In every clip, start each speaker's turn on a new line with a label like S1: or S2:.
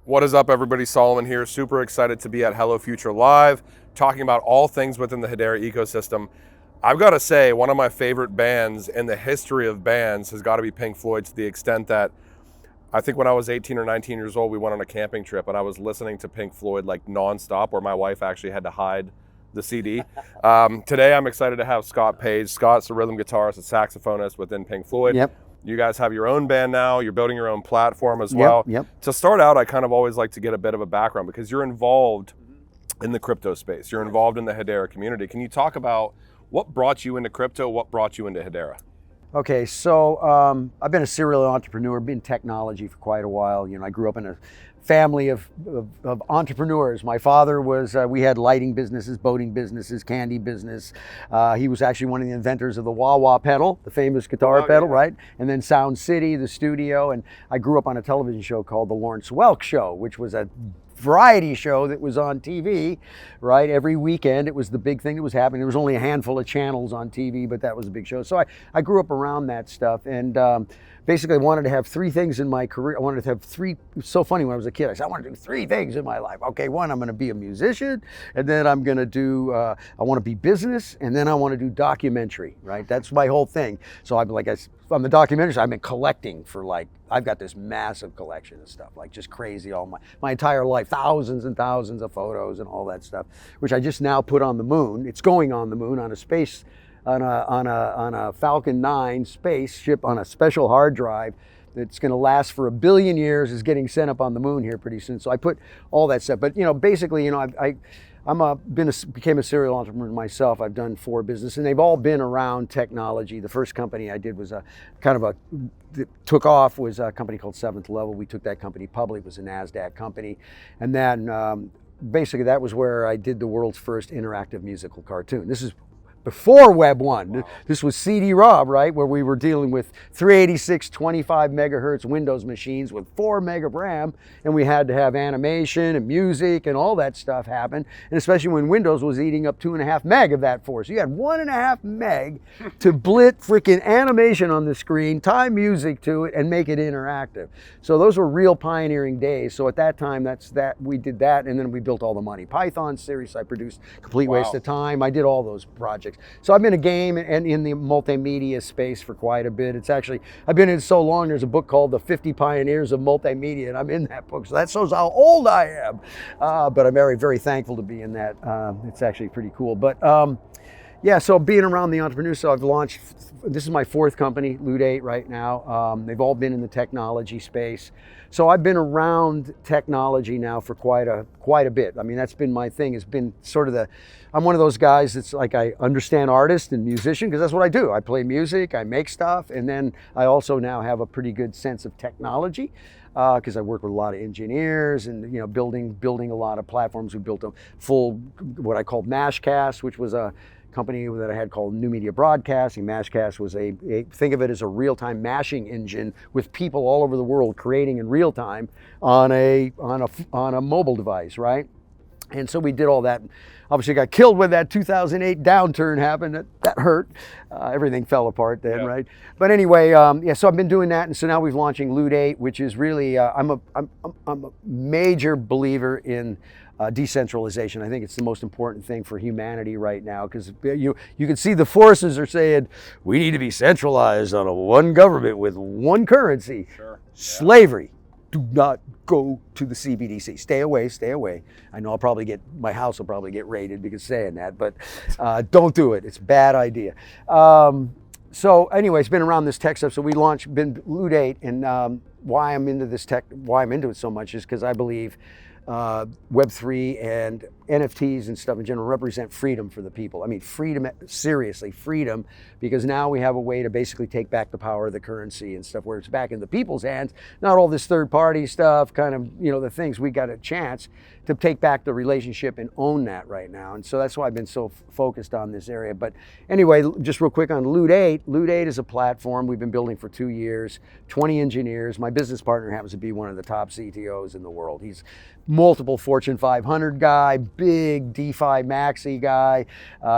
S1: What is up, everybody? Solomon here. Super excited to be at Hello Future Live, talking about all things within the Hedera ecosystem. I've got to say, one of my favorite bands in the history of bands has got to be Pink Floyd, to the extent that I think when I was 18 or 19 years old, we went on a camping trip and I was listening to Pink Floyd like nonstop, where my wife actually had to hide the CD. Today, I'm excited to have Scott Page. Scott's a rhythm guitarist, a saxophonist within Pink Floyd.
S2: Yep.
S1: You guys have your own band now. You're building your own platform as well.
S2: Yep.
S1: To start out, I kind of always like to get a bit of a background because you're involved in the crypto space. You're involved in the Hedera community. Can you talk about what brought you into crypto? What brought you into Hedera?
S2: Okay, so I've been a serial entrepreneur, been in technology for quite a while. You know, I grew up in a family of entrepreneurs. My father was, we had lighting businesses, boating businesses, candy business. He was actually one of the inventors of the wah-wah pedal, the famous guitar pedal, right? And then Sound City, the studio. And I grew up on a television show called The Lawrence Welk Show, which was a variety show that was on TV, right? Every weekend, it was the big thing that was happening. There was only a handful of channels on TV, but that was a big show. So I grew up around that stuff, and basically I wanted to have three things in my career. I wanted to have three. It was so funny when I was a kid. I said, I want to do three things in my life. Okay, one, I'm going to be a musician, and then I'm going to do, I want to be business, and then I want to do documentary, right? That's my whole thing. So I'm like, on the documentaries, I've been collecting for like, I've got this massive collection of stuff, like just crazy, all my entire life, thousands and thousands of photos and all that stuff, which I just now put on the moon. It's going on the moon on a space, on a Falcon 9 spaceship on a special hard drive that's going to last for 1 billion years, is getting sent up on the moon here pretty soon. So I put all that stuff, but you know, basically, you know, became a serial entrepreneur myself. I've done 4 businesses, and they've all been around technology. The first company I did was that took off was a company called Seventh Level. We took that company public. It was a NASDAQ company. And then basically that was where I did the world's first interactive musical cartoon. This is before Web 1. Wow. This was CD-ROM, right? Where we were dealing with 386, 25 megahertz Windows machines with 4 meg of RAM, and we had to have animation and music and all that stuff happen. And especially when Windows was eating up 2.5 meg of that for us. So you had 1.5 meg to blit freaking animation on the screen, tie music to it, and make it interactive. So those were real pioneering days. So at that time, we did that, and then we built all the Monty Python series. I produced Complete Waste of Time. I did all those projects. So I've been a game and in the multimedia space for quite a bit. It's actually, I've been in so long, there's a book called The 50 Pioneers of Multimedia, and I'm in that book. So that shows how old I am. But I'm very, very thankful to be in that. It's actually pretty cool. But yeah, so being around the entrepreneurs, so I've launched, this is my 4th company, Loot8 right now. They've all been in the technology space. So I've been around technology now for quite a bit. I mean, that's been my thing. It's been sort of I'm one of those guys that's like, I understand artist and musician, because that's what I do. I play music, I make stuff, and then I also now have a pretty good sense of technology. Because I work with a lot of engineers and, you know, building a lot of platforms. We built a full, what I called Mashcast, which was a company that I had called New Media Broadcasting. Mashcast was think of it as a real-time mashing engine with people all over the world creating in real time on a mobile device, right? And so we did all that. Obviously got killed when that 2008 downturn happened. That hurt. Everything fell apart then, right? But anyway, yeah, so I've been doing that. And so now we're launching Loot8, which is really, I'm a major believer in decentralization. I think it's the most important thing for humanity right now, because you can see the forces are saying, we need to be centralized on one government with one currency. Sure. Slavery. Do not go to the CBDC. Stay away, stay away. I know my house will probably get raided because saying that, but don't do it. It's a bad idea. So anyway, it's been around this tech stuff. So we launched Loot8, and why I'm into this tech, why I'm into it so much is because I believe Web3 and NFTs and stuff in general represent freedom for the people. I mean, freedom, seriously, freedom, because now we have a way to basically take back the power of the currency and stuff where it's back in the people's hands, not all this third-party stuff, kind of, you know, the things. We got a chance to take back the relationship and own that right now. And so that's why I've been so focused on this area. But anyway, just real quick on Loot8. Loot8 is a platform we've been building for 2 years, 20 engineers. my business partner happens to be one of the top CTOs in the world. He's multiple Fortune 500 guy, big DeFi maxi guy.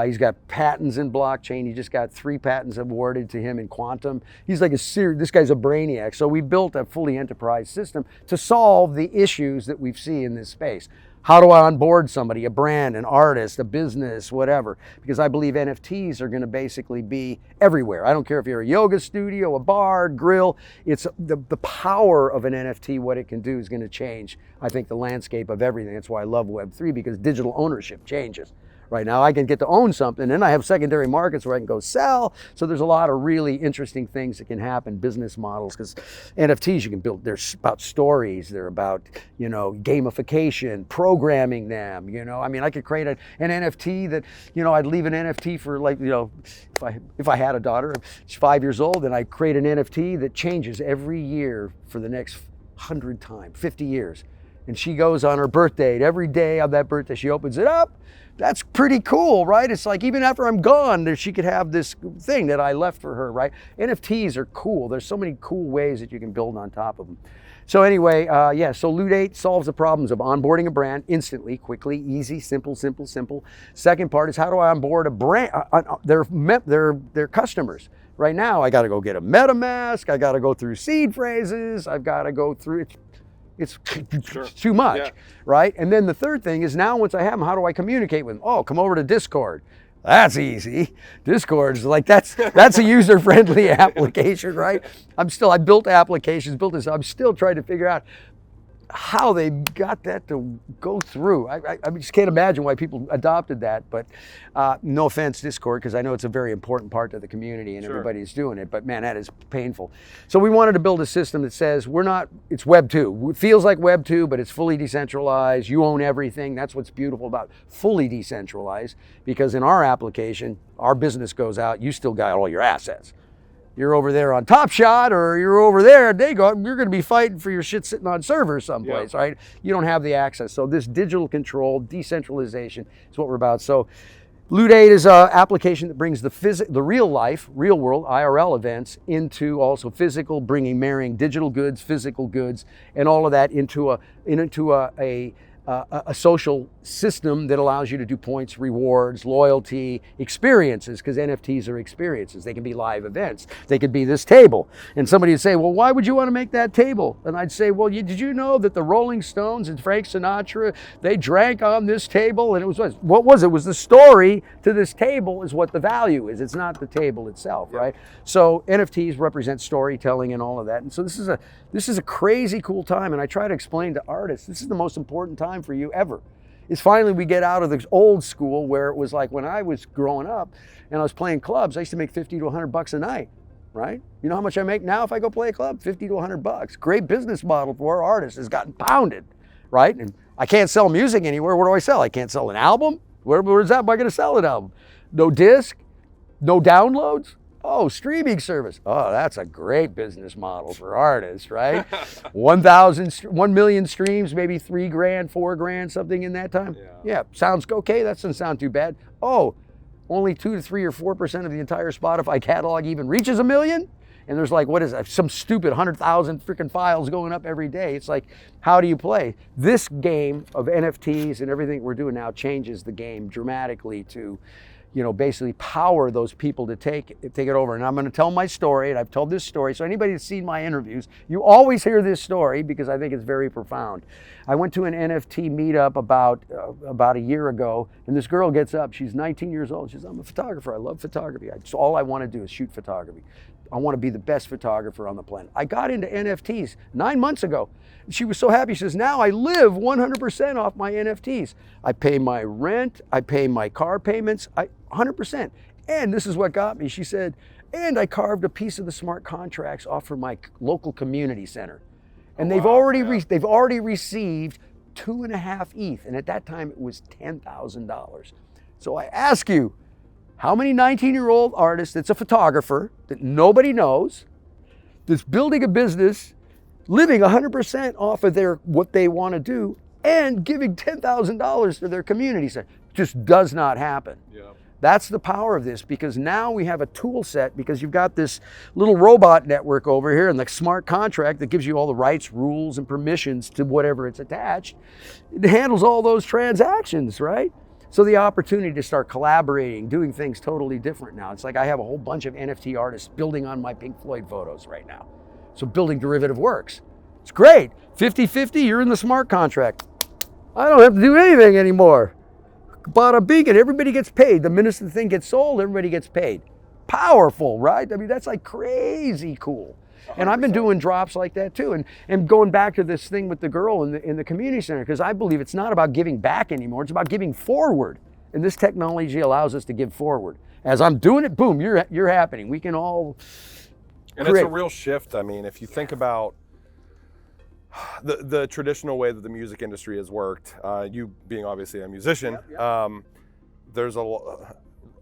S2: He's got patents in blockchain. He just got 3 patents awarded to him in quantum. He's like this guy's a brainiac. So we built a fully enterprise system to solve the issues that we see in this space. How do I onboard somebody, a brand, an artist, a business, whatever? Because I believe NFTs are going to basically be everywhere. I don't care if you're a yoga studio, a bar, grill. It's the power of an NFT, what it can do is going to change, I think, the landscape of everything. That's why I love Web3, because digital ownership changes. Right now, I can get to own something, and I have secondary markets where I can go sell. So there's a lot of really interesting things that can happen, business models, because NFTs you can build. They're about stories. They're about, you know, gamification, programming them. You know, I mean, I could create an NFT that, you know, I'd leave an NFT for, like, you know, if I had a daughter, she's 5 years old, and I create an NFT that changes every year for the next 100 times, 50 years. And she goes on her birth date. Every day of that birthday, she opens it up. That's pretty cool, right? It's like, even after I'm gone, she could have this thing that I left for her, right? NFTs are cool. There's so many cool ways that you can build on top of them. So anyway, so Loot8 solves the problems of onboarding a brand instantly, quickly, easy, simple. Second part is, how do I onboard a brand, their customers? Right now, I got to go get a MetaMask. I got to go through seed phrases. I've got to go through it. It's sure. Too much, right? And then the third thing is, now once I have them, how do I communicate with them? Oh, come over to Discord. That's easy. Discord's like, that's a user-friendly application, right? I built applications, I'm still trying to figure out how they got that to go through. I just can't imagine why people adopted that, but no offense, Discord, because I know it's a very important part of the community and everybody's doing it, but man, that is painful. So we wanted to build a system that says it's Web 2. It feels like Web 2, but it's fully decentralized. You own everything. That's what's beautiful about fully decentralized, because in our application, our business goes out, you still got all your assets. You're over there on Top Shot, or you're over there, you're going to be fighting for your shit sitting on servers someplace, right? You don't have the access. So this digital control, decentralization is what we're about. So Loot8 is an application that brings the real life, real world, IRL events into also physical, marrying digital goods, physical goods, and all of that into a social system that allows you to do points, rewards, loyalty, experiences, because NFTs are experiences. They can be live events. They could be this table. And somebody would say, well, why would you want to make that table? And I'd say, well, did you know that the Rolling Stones and Frank Sinatra, they drank on this table? And what was it? It was the story to this table is what the value is. It's not the table itself, right? So NFTs represent storytelling and all of that. And so this is a crazy cool time. And I try to explain to artists, this is the most important time for you ever. Is finally we get out of the old school where it was like, when I was growing up and I was playing clubs, I used to make 50 to 100 bucks a night, right? You know how much I make now if I go play a club? 50 to 100 bucks. Great business model for our artists has gotten pounded, right? And I can't sell music anywhere. What do I sell? I can't sell an album. Where's that? Am I going to sell an album? No disc, no downloads. Oh, streaming service. Oh, that's a great business model for artists, right? 1 million streams, maybe $3 grand, $4 grand, something in that time. Yeah, sounds okay. That doesn't sound too bad. Oh, only 2 to 3 or 4% of the entire Spotify catalog even reaches 1 million? And there's like, what is that? Some stupid 100,000 freaking files going up every day. It's like, how do you play? This game of NFTs and everything we're doing now changes the game dramatically to, you know, basically power those people to take it over. And I'm going to tell my story, and I've told this story. So anybody that's seen my interviews, you always hear this story because I think it's very profound. I went to an NFT meetup about a year ago, and this girl gets up. She's 19 years old. She says, I'm a photographer. I love photography. All I want to do is shoot photography. I want to be the best photographer on the planet. I got into NFTs 9 months ago. She was so happy. She says, now I live 100% off my NFTs. I pay my rent. I pay my car payments. 100%. And this is what got me. She said, and I carved a piece of the smart contracts off from my local community center. And they've already received 2.5 ETH. And at that time, it was $10,000. So I ask you, how many 19-year-old artists that's a photographer that nobody knows, that's building a business, living 100% off of what they want to do, and giving $10,000 to their community center? Just does not happen. That's the power of this, because now we have a tool set, because you've got this little robot network over here and the smart contract that gives you all the rights, rules, and permissions to whatever it's attached. It handles all those transactions, right? So the opportunity to start collaborating, doing things totally different now. It's like I have a whole bunch of NFT artists building on my Pink Floyd photos right now. So building derivative works. It's great. 50-50, you're in the smart contract. I don't have to do anything anymore. Bada bing, and everybody gets paid. The minute the thing gets sold, everybody gets paid. Powerful, right? I mean, that's like crazy cool. 100%. And I've been doing drops like that too. And going back to this thing with the girl in the community center, because I believe it's not about giving back anymore. It's about giving forward. And this technology allows us to give forward. As I'm doing it, boom, you're happening. We can all
S1: And it's a real shift. I mean, if you think about the traditional way that the music industry has worked, you being obviously a musician, there's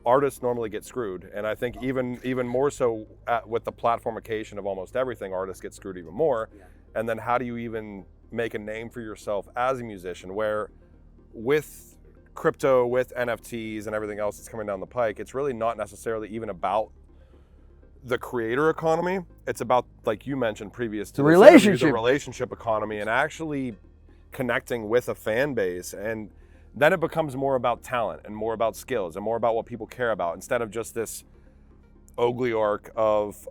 S1: artists normally get screwed, and I think even more so with the platformication of almost everything, artists get screwed even more. And then how do you even make a name for yourself as a musician, where with crypto, with NFTs and everything else that's coming down the pike, it's really not necessarily even about the creator economy. It's about, like you mentioned previous to
S2: the relationship
S1: economy, and actually connecting with a fan base. And then it becomes more about talent and more about skills and more about what people care about, instead of just this oligarch of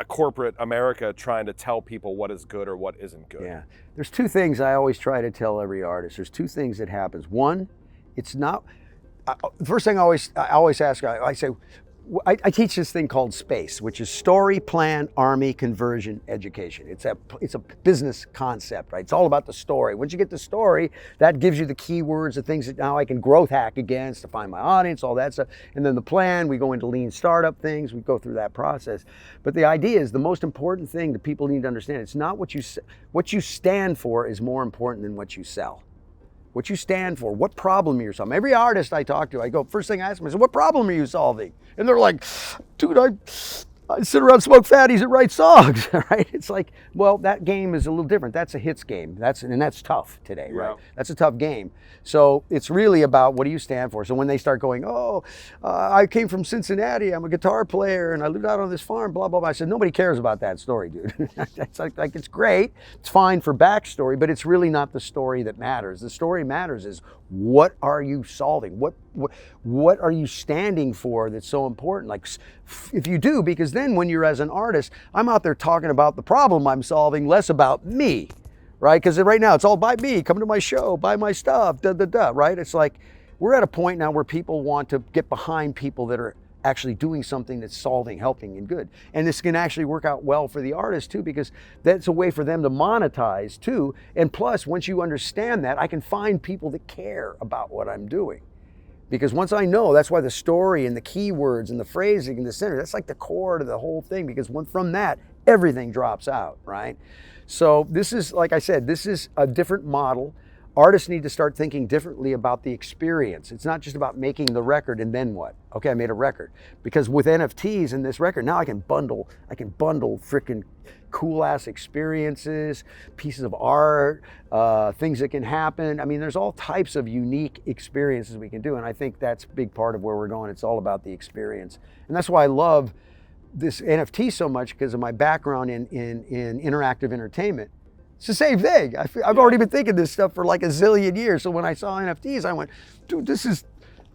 S1: corporate America trying to tell people what is good or what isn't good.
S2: Yeah, there's two things I always try to tell every artist. There's two things that happens. One, it's not, the first thing I always ask, I say, I teach this thing called SPACE, which is story, plan, army, conversion, education. It's a business concept, right? It's all about the story. Once you get the story, that gives you the keywords, the things that now I can growth hack against to find my audience, all that stuff. And then the plan, we go into lean startup things, we go through that process. But the idea is, the most important thing that people need to understand, it's not what you stand for is more important than what you sell. What you stand for, what problem you're solving. Every artist I talk to, I go, first thing I ask them is, what problem are you solving? And they're like, dude, I sit around, smoke fatties, and write songs, right? It's like, well, that game is a little different. That's a hits game. That's tough today, right? That's a tough game. So it's really about, what do you stand for? So when they start going, I came from Cincinnati, I'm a guitar player, and I lived out on this farm, blah, blah, blah. I said, nobody cares about that story, dude. It's like, it's great. It's fine for backstory, but it's really not the story that matters. The story matters is, what are you solving? What are you standing for that's so important? Like, if you do, because then when you're as an artist, I'm out there talking about the problem I'm solving, less about me, right? Because right now it's all by me, come to my show, buy my stuff, right? It's like, we're at a point now where people want to get behind people that are actually doing something that's solving, helping, and good. And this can actually work out well for the artist too, because that's a way for them to monetize too. And plus, once you understand that, I can find people that care about what I'm doing. Because once I know, that's why the story and the keywords and the phrasing and the center, that's like the core to the whole thing, because from that, everything drops out, right? So this is, like I said, this is a different model. Artists need to start thinking differently about the experience. It's not just about making the record and then what? Okay, I made a record. Because with NFTs and this record, now I can bundle freaking cool ass experiences, pieces of art, things that can happen. I mean, there's all types of unique experiences we can do. And I think that's a big part of where we're going. It's all about the experience. And that's why I love this NFT so much, because of my background in interactive entertainment. It's the same thing. I've already been thinking this stuff for like a zillion years. So when I saw NFTs, I went, dude,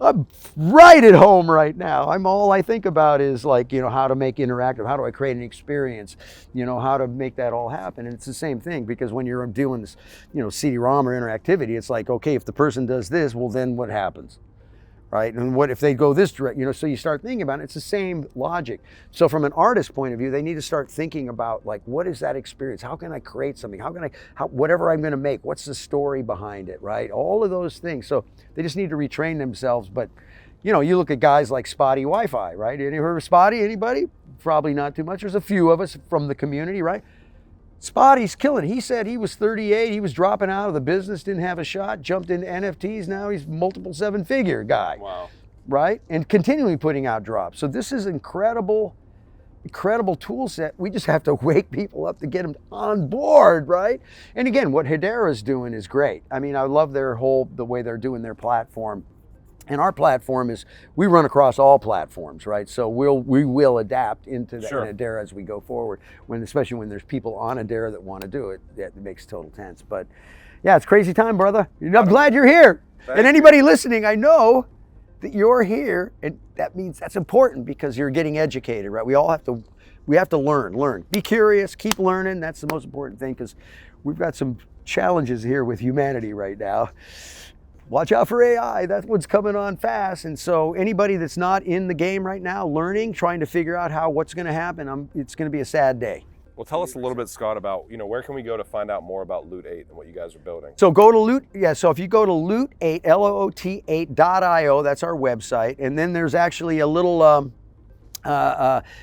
S2: I'm right at home right now. All I think about is, like, how to make interactive, how do I create an experience, how to make that all happen. And it's the same thing, because when you're doing this, CD-ROM or interactivity, it's like, okay, if the person does this, well, then what happens? Right? And what if they go this direction? So you start thinking about it. It's the same logic. So from an artist's point of view, they need to start thinking about, like, what is that experience? How can I create something? Whatever I'm going to make, what's the story behind it, right? All of those things. So they just need to retrain themselves. But, you look at guys like Spotty Wi-Fi, right? Any heard of Spotty? Anybody? Probably not too much. There's a few of us from the community, right? Spotty's killing it. He said he was 38. He was dropping out of the business, didn't have a shot, jumped into NFTs. Now he's multiple seven-figure guy.
S1: Wow.
S2: Right? And continually putting out drops. So this is incredible tool set. We just have to wake people up to get them on board, right? And again, what Hedera's doing is great. I mean, I love the way they're doing their platform. And our platform is, we run across all platforms, right? So we will adapt into the Hedera as we go forward, especially when there's people on Hedera that want to do it. That makes total sense. But yeah, it's crazy time, brother. I'm glad you're here. And anybody listening, I know that you're here, and that means that's important because you're getting educated, right? We have to learn. Be curious, keep learning. That's the most important thing, because we've got some challenges here with humanity right now. Watch out for AI. That's what's coming on fast. And so anybody that's not in the game right now, learning, trying to figure out what's going to happen, it's going to be a sad day.
S1: Well, tell us a little bit, Scott, about, where can we go to find out more about Loot8 and what you guys are building?
S2: So go to so if you go to Loot8, Loot8.io, that's our website. And then there's actually a little,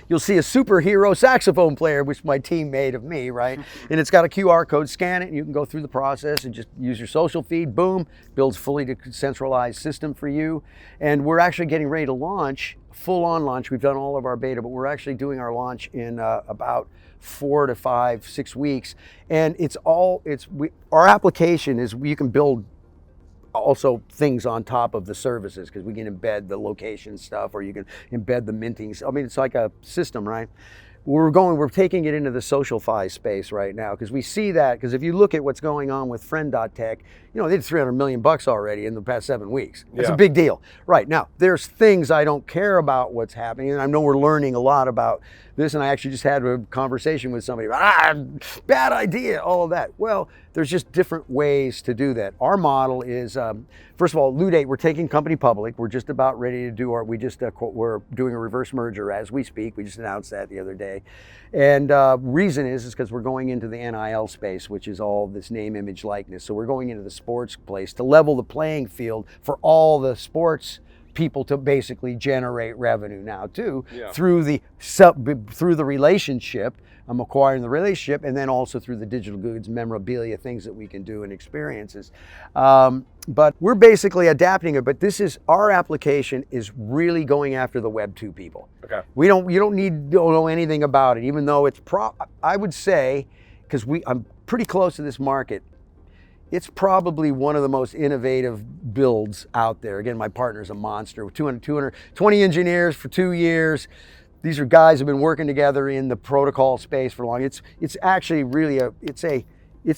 S2: you'll see a superhero saxophone player, which my team made of me, right? And it's got a QR code, scan it, and you can go through the process and just use your social feed, boom, builds fully decentralized system for you. And we're actually getting ready to launch, full-on launch. We've done all of our beta, but we're actually doing our launch in about 4 to 5, 6 weeks. And our application is, you can build also things on top of the services, because we can embed the location stuff, or you can embed the mintings. I mean, it's like a system, right? We're taking it into the SocialFi space right now, because we see that, because if you look at what's going on with Friend.tech, they did $300 million already in the past 7 weeks. That's a big deal. Right, now, there's things I don't care about what's happening, and I know we're learning a lot about this, and I actually just had a conversation with somebody about, bad idea, all of that. Well, there's just different ways to do that. Our model is, first of all, Loot8, we're taking company public. We're just about ready to do we're doing a reverse merger as we speak. We just announced that the other day. And reason is because we're going into the NIL space, which is all this name, image, likeness. So we're going into the sports place to level the playing field for all the sports people to basically generate revenue now too, through the relationship. I'm acquiring the relationship, and then also through the digital goods, memorabilia, things that we can do, and experiences. But we're basically adapting it. But our application is really going after the Web2 people. Okay. You don't need to know anything about it, even though I would say, because I'm pretty close to this market, it's probably one of the most innovative builds out there. Again, my partner's a monster with 220 engineers for 2 years. These are guys who've been working together in the protocol space for long. It's actually really it's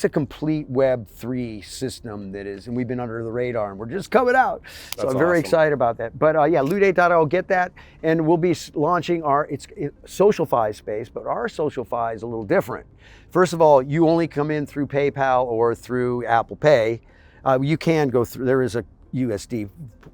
S2: a complete Web3 system and we've been under the radar, and we're just coming out. So I'm very excited about that. But Loot8.io, get that, and we'll be launching it's SocialFi space, but our SocialFi is a little different. First of all, you only come in through PayPal or through Apple Pay. You can go through, there is a USD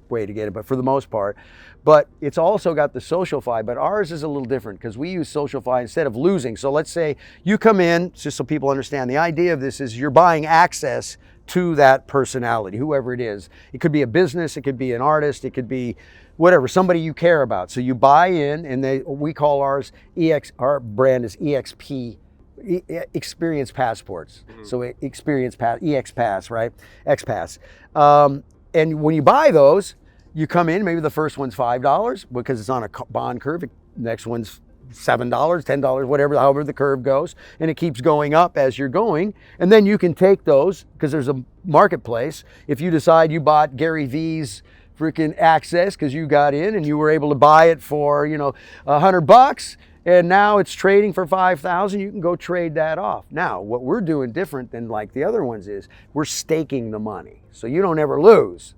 S2: way to get it, but for the most part. But it's also got the SocialFi, but ours is a little different because we use SocialFi instead of losing. So let's say you come in, just so people understand, the idea of this is you're buying access to that personality, whoever it is. It could be a business, it could be an artist, it could be whatever, somebody you care about. So you buy in, and we call ours our brand is EXP, Experience Passports. Mm-hmm. So Experience Pass, EXPass, right? XPass. And when you buy those, you come in, maybe the first one's $5 because it's on a bond curve. Next one's $7, $10, whatever, however the curve goes. And it keeps going up as you're going. And then you can take those, because there's a marketplace. If you decide you bought Gary V's freaking access because you got in and you were able to buy it for, $100, and now it's trading for $5,000, you can go trade that off. Now, what we're doing different than like the other ones is we're staking the money. So you don't ever lose.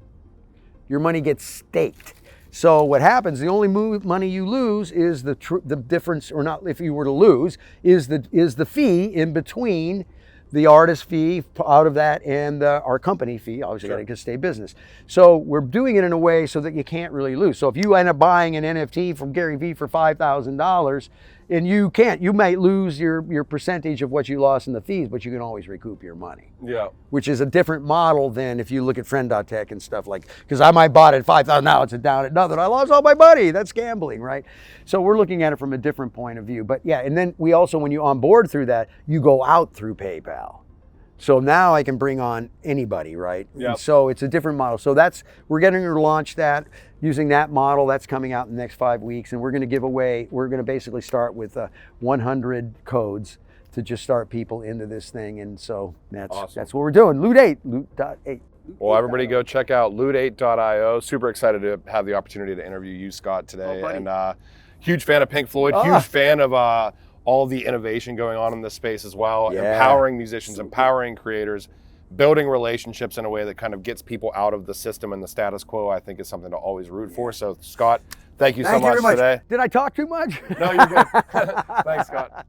S2: Your money gets staked. So what happens, the only money you lose is the difference, or not if you were to lose, is the fee in between the artist fee out of that and our company fee. Obviously, got to stay business. So we're doing it in a way so that you can't really lose. So if you end up buying an NFT from Gary Vee for $5,000, and you might lose your percentage of what you lost in the fees, but you can always recoup your money. Yeah. Which is a different model than if you look at Friend.tech and stuff because I might bought it at $5,000, now it's down at nothing. I lost all my money. That's gambling, right? So we're looking at it from a different point of view. But yeah, and then we also, when you onboard through that, you go out through PayPal. So now I can bring on anybody, right? Yeah. So it's a different model. So we're getting to launch that using that model. That's coming out in the next 5 weeks, and we're going to basically start with 100 codes to just start people into this thing. And so that's what we're doing. Loot8, Loot.8.
S1: Well, everybody go check out Loot8.io. Super excited to have the opportunity to interview you, Scott, today. And huge fan of Pink Floyd, huge fan of all the innovation going on in this space as well. Empowering musicians, empowering creators, building relationships in a way that kind of gets people out of the system and the status quo, I think is something to always root for. So, Scott, thank you so much today.
S2: Did I talk too much?
S1: No, you're good. Thanks, Scott.